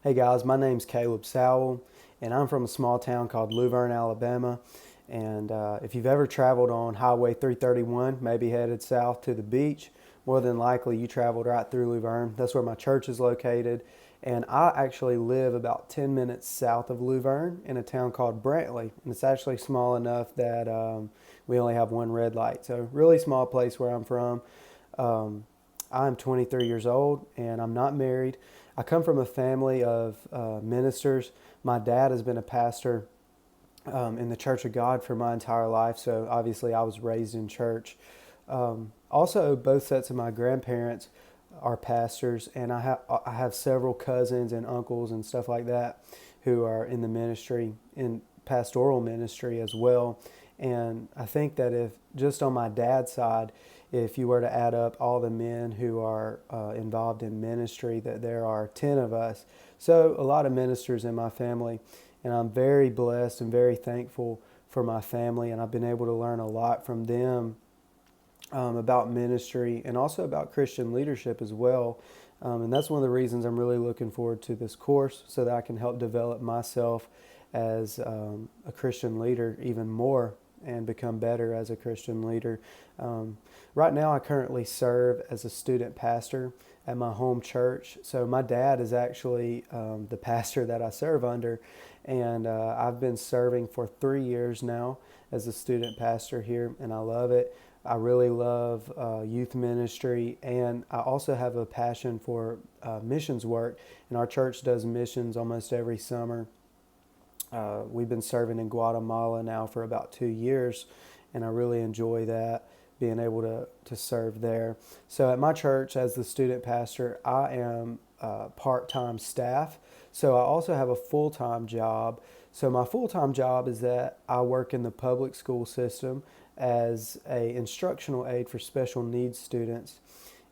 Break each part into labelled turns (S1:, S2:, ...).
S1: Hey guys, my name's Caleb Sowell, and I'm from a small town called Luverne, Alabama. And if you've ever traveled on Highway 331, maybe headed south to the beach, more than likely you traveled right through Luverne. That's where my church is located. And I actually live about 10 minutes south of Luverne in a town called Brantley. And it's actually small enough that we only have one red light. So, really small place where I'm from. Um, I'm 23 years old and I'm not married. I come from a family of ministers. My dad has been a pastor in the Church of God for my entire life, so obviously I was raised in church. Also, both sets of my grandparents are pastors, and I have several cousins and uncles and stuff like that who are in the ministry, in pastoral ministry as well. And I think that if just on my dad's side, if you were to add up all the men who are involved in ministry, that there are 10 of us. So a lot of ministers in my family, and I'm very blessed and very thankful for my family, and I've been able to learn a lot from them about ministry and also about Christian leadership as well. And that's one of the reasons I'm really looking forward to this course so that I can help develop myself as a Christian leader even more and become better as a Christian leader. Right now, I currently serve as a student pastor at my home church. So, my dad is actually the pastor that I serve under, and I've been serving for 3 years now as a student pastor here, and I love it. I really love youth ministry, and I also have a passion for missions work. And our church does missions almost every summer. We've been serving in Guatemala now for about 2 years, and I really enjoy that, being able to serve there. So at my church, as the student pastor, I am part-time staff. So I also have a full-time job. So my full-time job is that I work in the public school system as a instructional aide for special needs students.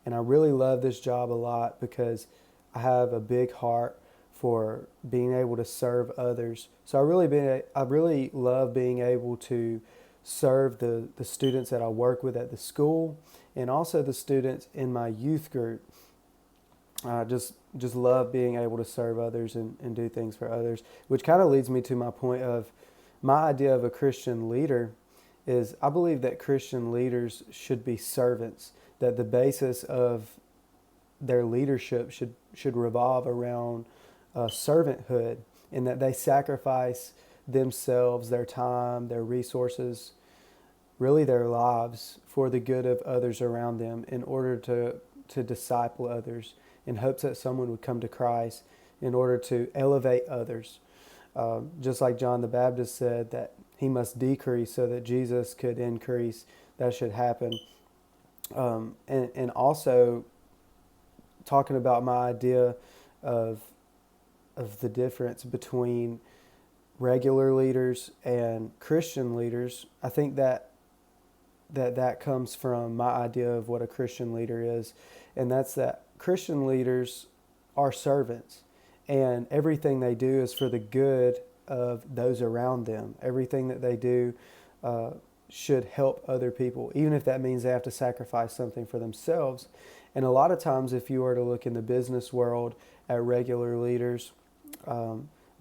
S1: And I really love this job a lot because I have a big heart for being able to serve others. So I really love being able to serve the students that I work with at the school and also the students in my youth group. I just love being able to serve others and do things for others, which kind of leads me to my point of my idea of a Christian leader is I believe that Christian leaders should be servants, that the basis of their leadership should revolve around servanthood, and that they sacrifice themselves, their time, their resources, really their lives for the good of others around them in order to disciple others in hopes that someone would come to Christ, in order to elevate others. Just like John the Baptist said that he must decrease so that Jesus could increase, that should happen. And also talking about my idea of the difference between regular leaders and Christian leaders, I think that comes from my idea of what a Christian leader is, and that's that Christian leaders are servants, and everything they do is for the good of those around them. Everything that they do should help other people, even if that means they have to sacrifice something for themselves. And a lot of times, if you were to look in the business world at regular leaders,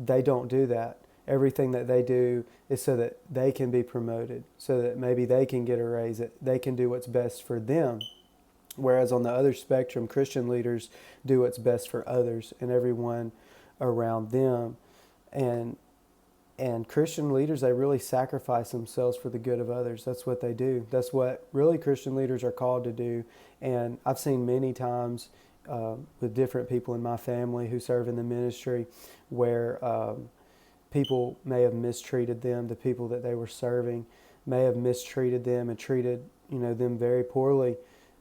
S1: they don't do that. Everything that they do is so that they can be promoted, so that maybe they can get a raise, that they can do what's best for them. Whereas on the other spectrum, Christian leaders do what's best for others and everyone around them. And Christian leaders, they really sacrifice themselves for the good of others. That's what they do. That's what really Christian leaders are called to do. And I've seen many times with different people in my family who serve in the ministry where people may have mistreated them. The people that they were serving may have mistreated them and treated them very poorly,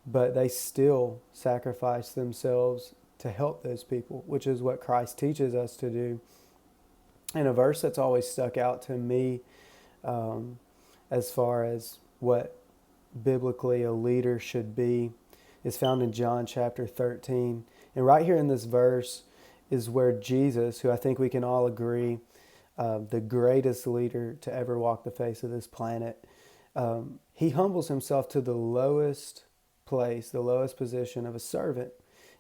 S1: but they still sacrifice themselves to help those people, which is what Christ teaches us to do. And a verse that's always stuck out to me as far as what biblically a leader should be is found in John chapter 13. And right here in this verse is where Jesus, who I think we can all agree, the greatest leader to ever walk the face of this planet, he humbles himself to the lowest place, the lowest position of a servant.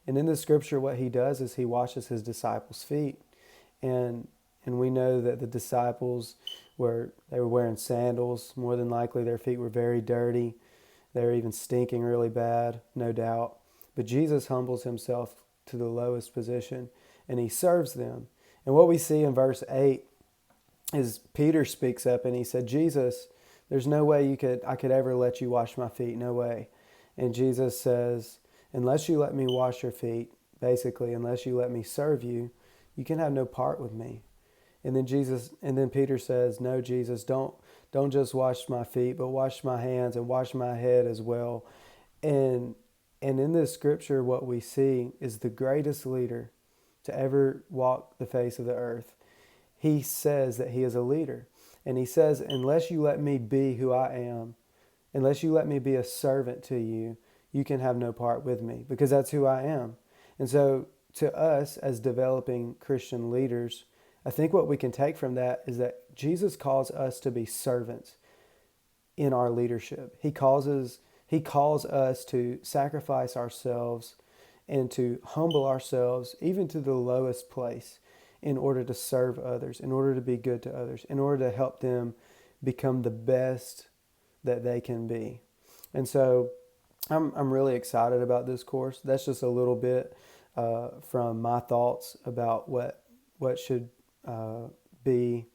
S1: And in the scripture, what he does is he washes his disciples' feet. And and we know that the disciples they were wearing sandals. More than likely their feet were very dirty. They were even stinking really bad, no doubt. But Jesus humbles himself to the lowest position and he serves them. And what we see in verse 8 is Peter speaks up and he said, Jesus, there's no way I could ever let you wash my feet, no way. And Jesus says, unless you let me wash your feet, basically, unless you let me serve you, you can have no part with me. And then Peter says, no, Jesus, don't just wash my feet, but wash my hands and wash my head as well. And in this scripture, what we see is the greatest leader to ever walk the face of the earth. He says that he is a leader. And he says, unless you let me be who I am, unless you let me be a servant to you, you can have no part with me, because that's who I am. And so to us as developing Christian leaders, I think what we can take from that is that Jesus calls us to be servants in our leadership. He calls us to sacrifice ourselves and to humble ourselves even to the lowest place in order to serve others, in order to be good to others, in order to help them become the best that they can be. And so I'm really excited about this course. That's just a little bit from my thoughts about what should be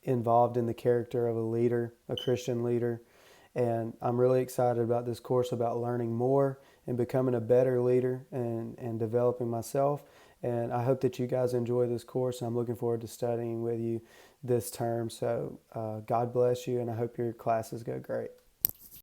S1: involved in the character of a leader, a Christian leader. And I'm really excited about this course, about learning more and becoming a better leader and developing myself. And I hope that you guys enjoy this course. I'm looking forward to studying with you this term. So God bless you, and I hope your classes go great.